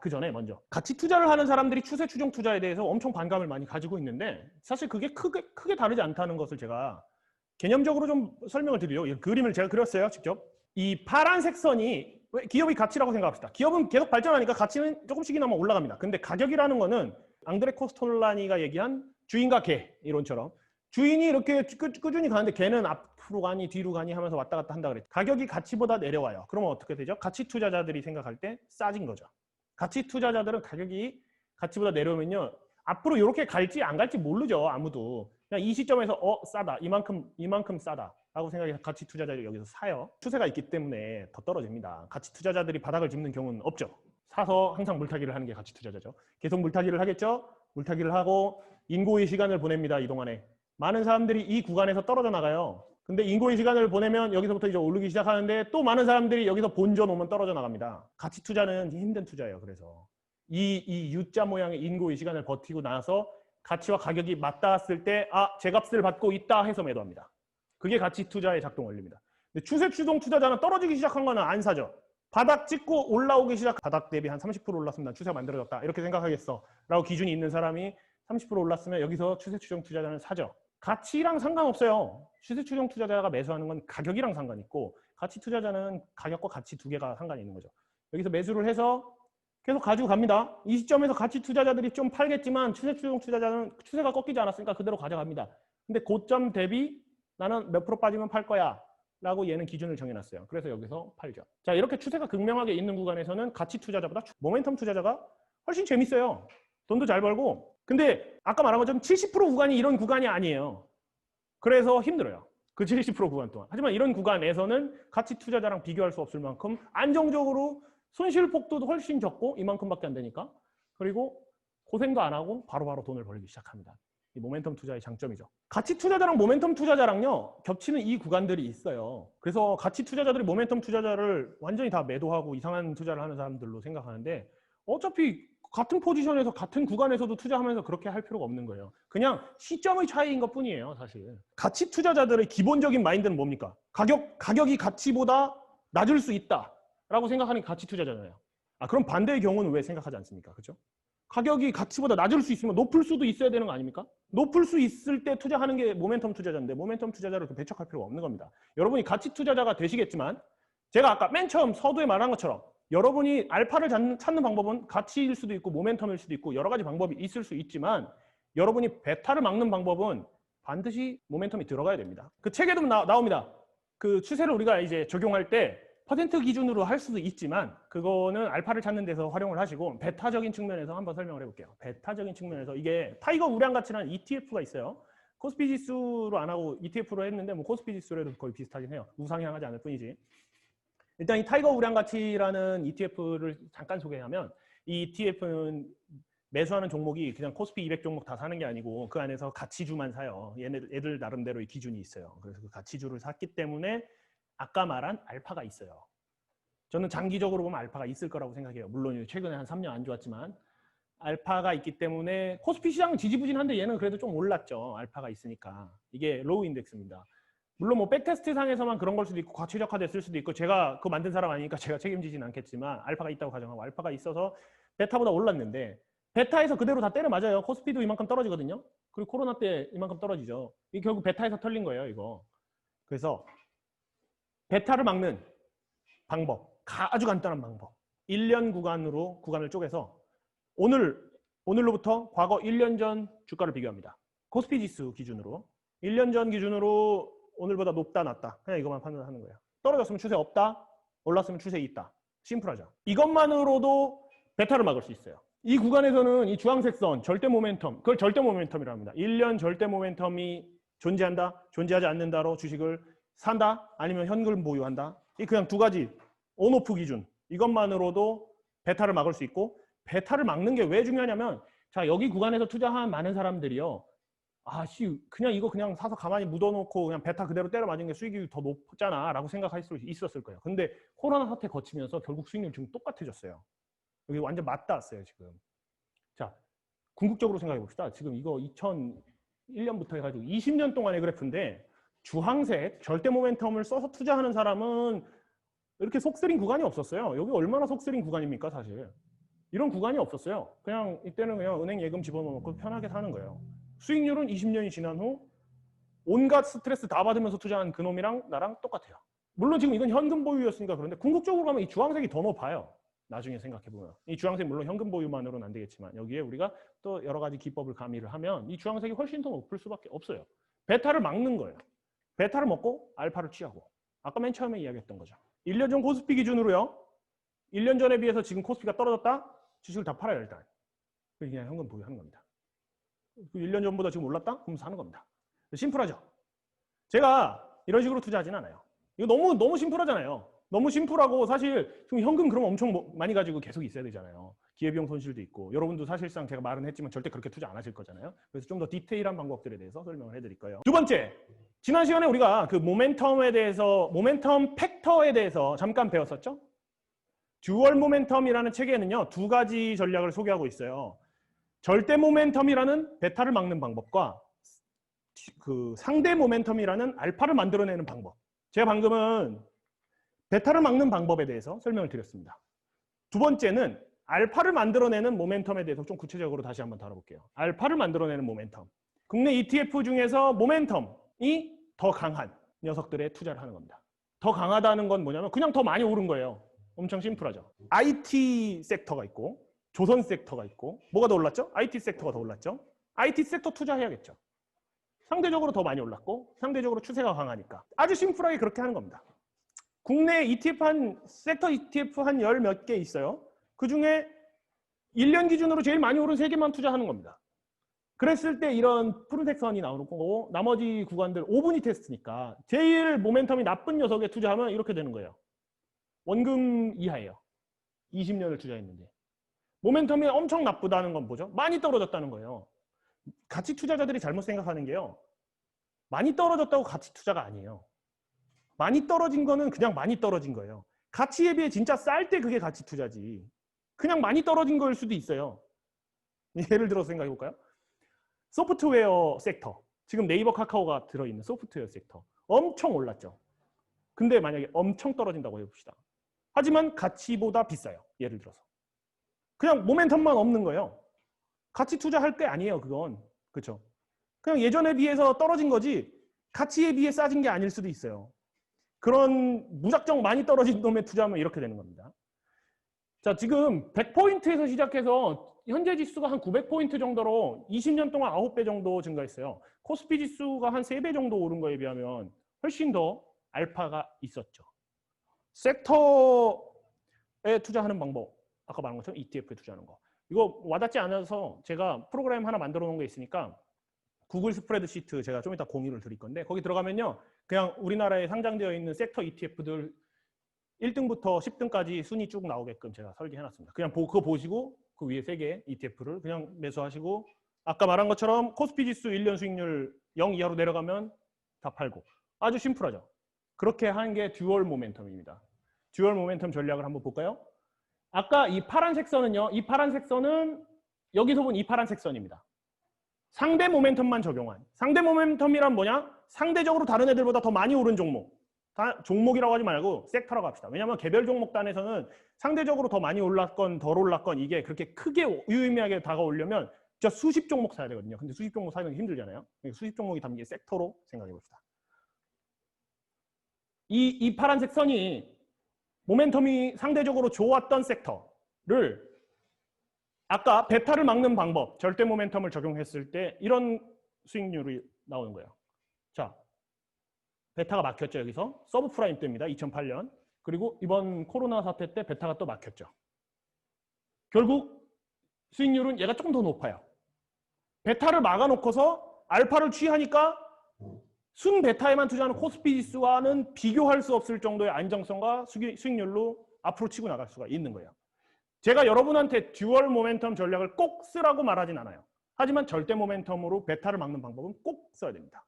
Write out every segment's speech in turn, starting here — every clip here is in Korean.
그 전에 먼저 가치 투자를 하는 사람들이 추세 추종 투자에 대해서 엄청 반감을 많이 가지고 있는데 사실 그게 크게 다르지 않다는 것을 제가 개념적으로 좀 설명을 드리려고 이 그림을 제가 그렸어요. 직접. 이 파란색 선이 기업의 가치라고 생각합시다. 기업은 계속 발전하니까 가치는 조금씩이나마 올라갑니다. 근데 가격이라는 거는 앙드레 코스톨라니가 얘기한 주인과 개 이론처럼 주인이 이렇게 꾸준히 가는데 개는 앞으로 가니 뒤로 가니 하면서 왔다 갔다 한다 그랬죠. 가격이 가치보다 내려와요. 그러면 어떻게 되죠? 가치 투자자들이 생각할 때 싸진 거죠. 가치 투자자들은 가격이 가치보다 내려오면요. 앞으로 이렇게 갈지 안 갈지 모르죠. 아무도. 그냥 이 시점에서 싸다. 이만큼 싸다. 라고 생각해서 가치 투자자들이 여기서 사요. 추세가 있기 때문에 더 떨어집니다. 가치 투자자들이 바닥을 짚는 경우는 없죠. 사서 항상 물타기를 하는 게 가치 투자자죠. 계속 물타기를 하겠죠. 물타기를 하고 인고의 시간을 보냅니다. 이 동안에. 많은 사람들이 이 구간에서 떨어져 나가요. 근데 인고의 시간을 보내면 여기서부터 이제 오르기 시작하는데 또 많은 사람들이 여기서 본전 오면 떨어져 나갑니다. 가치 투자는 힘든 투자예요. 그래서 이 U자 모양의 인고의 시간을 버티고 나서 가치와 가격이 맞닿았을 때 제 값을 받고 있다 해서 매도합니다. 그게 가치 투자의 작동 원리입니다. 근데 추세 추종 투자자는 떨어지기 시작한 거는 안 사죠. 바닥 찍고 올라오기 바닥 대비 한 30% 올랐으면 난 추세가 만들어졌다. 이렇게 생각하겠어. 라고 기준이 있는 사람이 30% 올랐으면 여기서 추세 추종 투자자는 사죠. 가치랑 상관없어요. 추세 추종 투자자가 매수하는 건 가격이랑 상관이 있고 가치 투자자는 가격과 가치 두 개가 상관이 있는 거죠. 여기서 매수를 해서 계속 가지고 갑니다. 이 시점에서 가치 투자자들이 좀 팔겠지만 추세 추종 투자자는 추세가 꺾이지 않았으니까 그대로 가져갑니다. 근데 고점 대비 나는 몇 프로 빠지면 팔 거야 라고 얘는 기준을 정해놨어요. 그래서 여기서 팔죠. 자, 이렇게 추세가 극명하게 있는 구간에서는 가치 투자자보다 모멘텀 투자자가 훨씬 재밌어요. 돈도 잘 벌고. 근데 아까 말한 것처럼 70% 구간이 이런 구간이 아니에요. 그래서 힘들어요. 그 70% 구간 동안. 하지만 이런 구간에서는 가치 투자자랑 비교할 수 없을 만큼 안정적으로 손실 폭도도 훨씬 적고 이만큼밖에 안 되니까. 그리고 고생도 안 하고 바로바로 돈을 벌기 시작합니다. 이 모멘텀 투자의 장점이죠. 가치 투자자랑 모멘텀 투자자랑요 겹치는 이 구간들이 있어요. 그래서 가치 투자자들이 모멘텀 투자자를 완전히 다 매도하고 이상한 투자를 하는 사람들로 생각하는데 어차피 같은 포지션에서 같은 구간에서도 투자하면서 그렇게 할 필요가 없는 거예요. 그냥 시점의 차이인 것 뿐이에요. 사실 가치 투자자들의 기본적인 마인드는 뭡니까? 가격이 가치보다 낮을 수 있다 라고 생각하는 게 가치 투자잖아요. 그럼 반대의 경우는 왜 생각하지 않습니까? 그렇죠? 가격이 가치보다 낮을 수 있으면 높을 수도 있어야 되는 거 아닙니까? 높을 수 있을 때 투자하는 게 모멘텀 투자자인데 모멘텀 투자자를 배척할 필요가 없는 겁니다. 여러분이 가치 투자자가 되시겠지만 제가 아까 맨 처음 서두에 말한 것처럼 여러분이 알파를 찾는 방법은 가치일 수도 있고 모멘텀일 수도 있고 여러 가지 방법이 있을 수 있지만 여러분이 베타를 막는 방법은 반드시 모멘텀이 들어가야 됩니다. 그 책에도 나옵니다. 그 추세를 우리가 이제 적용할 때 퍼센트 기준으로 할 수도 있지만 그거는 알파를 찾는 데서 활용을 하시고 베타적인 측면에서 한번 설명을 해볼게요. 베타적인 측면에서 이게 타이거 우량 가치라는 ETF가 있어요. 코스피 지수로 안 하고 ETF로 했는데 뭐 코스피 지수로 해도 거의 비슷하긴 해요. 우상향하지 않을 뿐이지. 일단 이 타이거 우량 가치라는 ETF를 잠깐 소개하면 이 ETF는 매수하는 종목이 그냥 코스피 200 종목 다 사는 게 아니고 그 안에서 가치주만 사요. 얘들 나름대로의 기준이 있어요. 그래서 그 가치주를 샀기 때문에 아까 말한 알파가 있어요. 저는 장기적으로 보면 알파가 있을 거라고 생각해요. 물론 최근에 한 3년 안 좋았지만 알파가 있기 때문에 코스피 시장은 지지부진한데 얘는 그래도 좀 올랐죠. 알파가 있으니까. 이게 로우 인덱스입니다. 물론 뭐 백테스트 상에서만 그런 걸 수도 있고 과최적화됐을 수도 있고 제가 그거 만든 사람 아니니까 제가 책임지진 않겠지만 알파가 있다고 가정하고 알파가 있어서 베타보다 올랐는데 베타에서 그대로 다 때려 맞아요. 코스피도 이만큼 떨어지거든요. 그리고 코로나 때 이만큼 떨어지죠. 이게 결국 베타에서 털린 거예요. 이거. 그래서 베타를 막는 방법, 아주 간단한 방법. 1년 구간을 쪼개서 오늘로부터 과거 1년 전 주가를 비교합니다. 코스피 지수 기준으로 1년 전 기준으로 오늘보다 높다 낮다 그냥 이것만 판단하는 거예요. 떨어졌으면 추세 없다, 올랐으면 추세 있다. 심플하죠. 이것만으로도 베타를 막을 수 있어요. 이 구간에서는 이 주황색 선 절대 모멘텀, 그걸 절대 모멘텀이라고 합니다. 1년 절대 모멘텀이 존재한다, 존재하지 않는다로 주식을 산다 아니면 현금 보유한다. 이 그냥 두 가지 온오프 기준 이것만으로도 베타를 막을 수 있고 베타를 막는 게 왜 중요하냐면 자 여기 구간에서 투자한 많은 사람들이요 그냥 이거 그냥 사서 가만히 묻어놓고 그냥 베타 그대로 때려 맞은 게 수익이 더 높잖아 라고 생각할 수 있었을 거예요. 근데 코로나 사태 거치면서 결국 수익률 지금 똑같아졌어요. 여기 완전 맞닿았어요 지금. 자 궁극적으로 생각해 봅시다. 지금 이거 2001년부터 해가지고 20년 동안의 그래프인데 주황색 절대 모멘텀을 써서 투자하는 사람은 이렇게 속쓰린 구간이 없었어요. 여기 얼마나 속쓰린 구간입니까 사실. 이런 구간이 없었어요. 그냥 이때는 그냥 은행 예금 집어넣고 편하게 사는 거예요. 수익률은 20년이 지난 후 온갖 스트레스 다 받으면서 투자한 그놈이랑 나랑 똑같아요. 물론 지금 이건 현금 보유였으니까 그런데 궁극적으로 가면 이 주황색이 더 높아요. 나중에 생각해보면. 이 주황색 물론 현금 보유만으로는 안 되겠지만 여기에 우리가 또 여러 가지 기법을 가미를 하면 이 주황색이 훨씬 더 높을 수밖에 없어요. 베타를 막는 거예요. 베타를 먹고 알파를 취하고. 아까 맨 처음에 이야기했던 거죠. 1년 전 코스피 기준으로요. 1년 전에 비해서 지금 코스피가 떨어졌다? 주식을 다 팔아요 일단. 그냥 현금 보유하는 겁니다. 1년 전보다 지금 올랐다? 그럼 사는 겁니다. 심플하죠? 제가 이런 식으로 투자하진 않아요. 이거 너무 심플하잖아요. 너무 심플하고 사실 지금 현금 그럼 엄청 많이 가지고 계속 있어야 되잖아요. 기회비용 손실도 있고 여러분도 사실상 제가 말은 했지만 절대 그렇게 투자 안 하실 거잖아요. 그래서 좀 더 디테일한 방법들에 대해서 설명을 해드릴 거예요. 두 번째, 지난 시간에 우리가 그 모멘텀에 대해서 모멘텀 팩터에 대해서 잠깐 배웠었죠. 듀얼 모멘텀이라는 책에는요 2가지 전략을 소개하고 있어요. 절대 모멘텀이라는 베타를 막는 방법과 그 상대 모멘텀이라는 알파를 만들어내는 방법. 제가 방금은 베타를 막는 방법에 대해서 설명을 드렸습니다. 두 번째는 알파를 만들어내는 모멘텀에 대해서 좀 구체적으로 다시 한번 다뤄볼게요. 알파를 만들어내는 모멘텀. 국내 ETF 중에서 모멘텀이 더 강한 녀석들에 투자를 하는 겁니다. 더 강하다는 건 뭐냐면 그냥 더 많이 오른 거예요. 엄청 심플하죠. IT 섹터가 있고 조선 섹터가 있고 뭐가 더 올랐죠? IT 섹터가 더 올랐죠. IT 섹터 투자해야겠죠. 상대적으로 더 많이 올랐고 상대적으로 추세가 강하니까. 아주 심플하게 그렇게 하는 겁니다. 국내 ETF 섹터 ETF 한 열 몇 개 있어요. 그중에 1년 기준으로 제일 많이 오른 3개만 투자하는 겁니다. 그랬을 때 이런 푸른색 선이 나오는 거고 나머지 구간들 5분위 테스트니까 제일 모멘텀이 나쁜 녀석에 투자하면 이렇게 되는 거예요. 원금 이하예요. 20년을 투자했는데. 모멘텀이 엄청 나쁘다는 건 뭐죠? 많이 떨어졌다는 거예요. 가치 투자자들이 잘못 생각하는 게요. 많이 떨어졌다고 가치 투자가 아니에요. 많이 떨어진 거는 그냥 많이 떨어진 거예요. 가치에 비해 진짜 쌀 때 그게 가치 투자지. 그냥 많이 떨어진 거일 수도 있어요. 예를 들어서 생각해 볼까요? 소프트웨어 섹터. 지금 네이버 카카오가 들어있는 소프트웨어 섹터. 엄청 올랐죠. 근데 만약에 엄청 떨어진다고 해봅시다. 하지만 가치보다 비싸요. 예를 들어서. 그냥 모멘텀만 없는 거예요. 가치 투자할 게 아니에요. 그건. 그렇죠? 그냥 예전에 비해서 떨어진 거지 가치에 비해 싸진 게 아닐 수도 있어요. 그런 무작정 많이 떨어진 놈에 투자하면 이렇게 되는 겁니다. 자, 지금 100포인트에서 시작해서 현재 지수가 한 900포인트 정도로 20년 동안 9배 정도 증가했어요. 코스피 지수가 한 3배 정도 오른 거에 비하면 훨씬 더 알파가 있었죠. 섹터에 투자하는 방법, 아까 말한 것처럼 ETF에 투자하는 거. 이거 와닿지 않아서 제가 프로그램 하나 만들어 놓은 게 있으니까 구글 스프레드시트 제가 좀 이따 공유를 드릴 건데 거기 들어가면요. 그냥 우리나라에 상장되어 있는 섹터 ETF들 1등부터 10등까지 순위 쭉 나오게끔 제가 설계해놨습니다. 그냥 그거 보시고 그 위에 3개 ETF를 그냥 매수하시고 아까 말한 것처럼 코스피 지수 1년 수익률 0 이하로 내려가면 다 팔고 아주 심플하죠. 그렇게 하는 게 듀얼 모멘텀입니다. 듀얼 모멘텀 전략을 한번 볼까요? 아까 이 파란색 선은요. 이 파란색 선은 여기서 본 이 파란색 선입니다. 상대 모멘텀만 적용한. 상대 모멘텀이란 뭐냐? 상대적으로 다른 애들보다 더 많이 오른 종목. 종목이라고 하지 말고 섹터라고 합시다. 왜냐하면 개별 종목 단에서는 상대적으로 더 많이 올랐건 덜 올랐건 이게 그렇게 크게 유의미하게 다가오려면 진짜 수십 종목 사야 되거든요. 근데 수십 종목 사는 게 힘들잖아요. 수십 종목이 담긴 섹터로 생각해 봅시다. 이 파란색 선이 모멘텀이 상대적으로 좋았던 섹터를 아까 베타를 막는 방법, 절대 모멘텀을 적용했을 때 이런 수익률이 나오는 거예요. 자, 베타가 막혔죠. 여기서 서브프라임 때입니다. 2008년. 그리고 이번 코로나 사태 때 베타가 또 막혔죠. 결국 수익률은 얘가 조금 더 높아요. 베타를 막아놓고서 알파를 취하니까 순 베타에만 투자하는 코스피 지수와는 비교할 수 없을 정도의 안정성과 수익률로 앞으로 치고 나갈 수가 있는 거예요. 제가 여러분한테 듀얼 모멘텀 전략을 꼭 쓰라고 말하진 않아요. 하지만 절대 모멘텀으로 베타를 막는 방법은 꼭 써야 됩니다.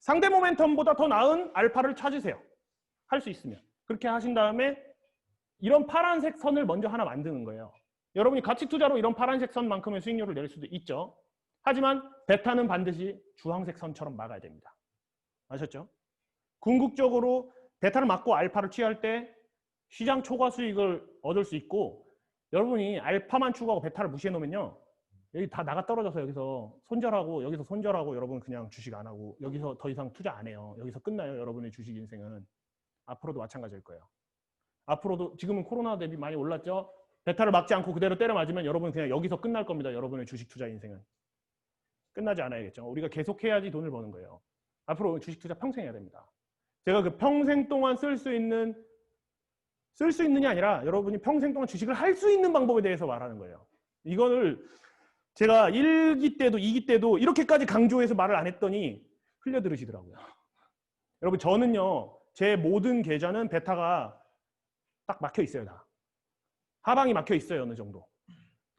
상대 모멘텀보다 더 나은 알파를 찾으세요. 할 수 있으면. 그렇게 하신 다음에 이런 파란색 선을 먼저 하나 만드는 거예요. 여러분이 가치 투자로 이런 파란색 선만큼의 수익률을 낼 수도 있죠. 하지만 베타는 반드시 주황색 선처럼 막아야 됩니다. 아셨죠? 궁극적으로 베타를 막고 알파를 취할 때 시장 초과 수익을 얻을 수 있고 여러분이 알파만 추구하고 베타를 무시해 놓으면요. 여기 다 나가 떨어져서 여기서 손절하고 여기서 손절하고 여러분 그냥 주식 안 하고 여기서 더 이상 투자 안 해요. 여기서 끝나요. 여러분의 주식 인생은. 앞으로도 마찬가지일 거예요. 앞으로도 지금은 코로나 대비 많이 올랐죠. 베타를 막지 않고 그대로 때려 맞으면 여러분 그냥 여기서 끝날 겁니다. 여러분의 주식 투자 인생은. 끝나지 않아야겠죠. 우리가 계속 해야지 돈을 버는 거예요. 앞으로 주식 투자 평생 해야 됩니다. 제가 그 평생 동안 쓸 수 있느냐 아니라 여러분이 평생 동안 주식을 할 수 있는 방법에 대해서 말하는 거예요. 이거를 제가 1기 때도 2기 때도 이렇게까지 강조해서 말을 안 했더니 흘려들으시더라고요. 여러분 저는요. 제 모든 계좌는 베타가 딱 막혀 있어요. 다. 하방이 막혀 있어요. 어느 정도.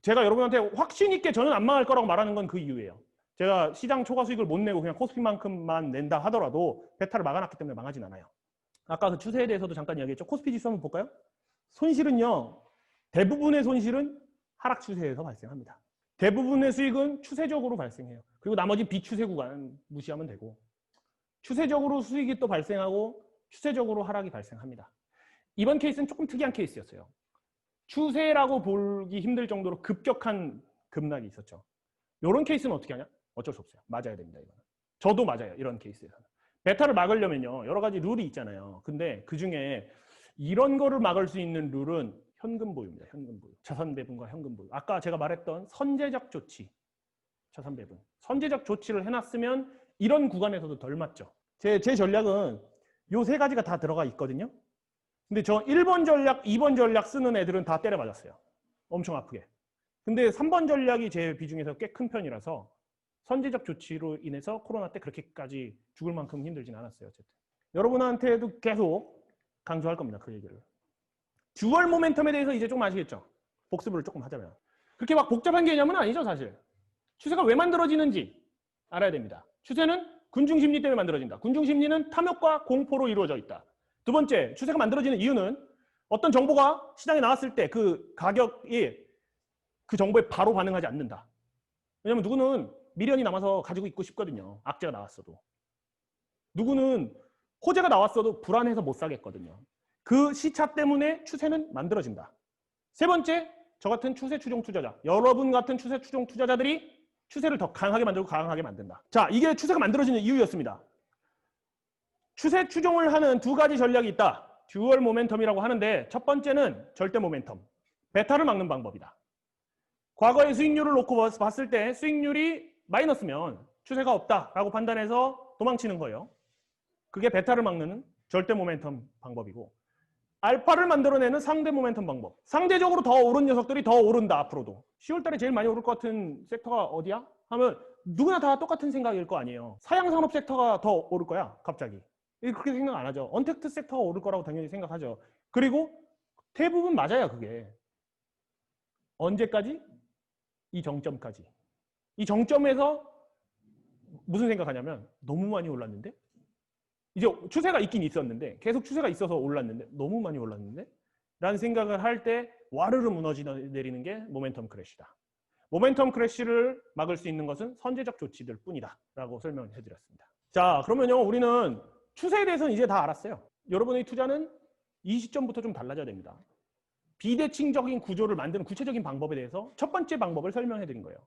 제가 여러분한테 확신 있게 저는 안 망할 거라고 말하는 건 그 이유예요. 제가 시장 초과 수익을 못 내고 그냥 코스피만큼만 낸다 하더라도 베타를 막아놨기 때문에 망하진 않아요. 아까 그 추세에 대해서도 잠깐 이야기했죠. 코스피 지수 한번 볼까요? 손실은요. 대부분의 손실은 하락 추세에서 발생합니다. 대부분의 수익은 추세적으로 발생해요. 그리고 나머지 비추세 구간 무시하면 되고 추세적으로 수익이 또 발생하고 추세적으로 하락이 발생합니다. 이번 케이스는 조금 특이한 케이스였어요. 추세라고 보기 힘들 정도로 급격한 급락이 있었죠. 이런 케이스는 어떻게 하냐? 어쩔 수 없어요. 맞아야 됩니다. 이거는. 저도 맞아요. 이런 케이스에서는. 베타를 막으려면요. 여러 가지 룰이 있잖아요. 근데 그중에 이런 거를 막을 수 있는 룰은 현금 보유입니다. 현금 보유. 자산 배분과 현금 보유. 아까 제가 말했던 선제적 조치. 자산 배분. 선제적 조치를 해놨으면 이런 구간에서도 덜 맞죠. 제 전략은 요 세 가지가 다 들어가 있거든요. 근데 저 1번 전략, 2번 전략 쓰는 애들은 다 때려 맞았어요. 엄청 아프게. 근데 3번 전략이 제 비중에서 꽤 큰 편이라서 선제적 조치로 인해서 코로나 때 그렇게까지 죽을 만큼 힘들진 않았어요. 어쨌든. 여러분한테도 계속 강조할 겁니다. 그 얘기를. 듀얼 모멘텀에 대해서 이제 좀 아시겠죠? 복습을 조금 하자면. 그렇게 막 복잡한 개념은 아니죠, 사실. 추세가 왜 만들어지는지 알아야 됩니다. 추세는 군중심리 때문에 만들어진다. 군중심리는 탐욕과 공포로 이루어져 있다. 두 번째, 추세가 만들어지는 이유는 어떤 정보가 시장에 나왔을 때 그 가격이 그 정보에 바로 반응하지 않는다. 왜냐면 누구는 미련이 남아서 가지고 있고 싶거든요. 악재가 나왔어도. 누구는 호재가 나왔어도 불안해서 못 사겠거든요. 그 시차 때문에 추세는 만들어진다. 세 번째, 저 같은 추세 추종 투자자, 여러분 같은 추세 추종 투자자들이 추세를 더 강하게 만들고 강하게 만든다. 자, 이게 추세가 만들어지는 이유였습니다. 추세 추종을 하는 두 가지 전략이 있다. 듀얼 모멘텀이라고 하는데 첫 번째는 절대 모멘텀. 베타를 막는 방법이다. 과거의 수익률을 놓고 봤을 때 수익률이 마이너스면 추세가 없다라고 판단해서 도망치는 거예요. 그게 베타를 막는 절대 모멘텀 방법이고 알파를 만들어내는 상대 모멘텀 방법. 상대적으로 더 오른 녀석들이 더 오른다. 앞으로도. 10월 달에 제일 많이 오를 것 같은 섹터가 어디야? 하면 누구나 다 똑같은 생각일 거 아니에요. 사양산업 섹터가 더 오를 거야. 갑자기. 그렇게 생각 안 하죠. 언택트 섹터가 오를 거라고 당연히 생각하죠. 그리고 대부분 맞아요. 그게. 언제까지? 이 정점까지. 이 정점에서 무슨 생각하냐면 너무 많이 올랐는데? 이제 추세가 있긴 있었는데 계속 추세가 있어서 올랐는데 너무 많이 올랐는데? 라는 생각을 할 때 와르르 무너지 내리는 게 모멘텀 크래시다. 모멘텀 크래시를 막을 수 있는 것은 선제적 조치들 뿐이다. 라고 설명을 해드렸습니다. 자, 그러면요. 우리는 추세에 대해서는 이제 다 알았어요. 여러분의 투자는 이 시점부터 좀 달라져야 됩니다. 비대칭적인 구조를 만드는 구체적인 방법에 대해서 첫 번째 방법을 설명해 드린 거예요.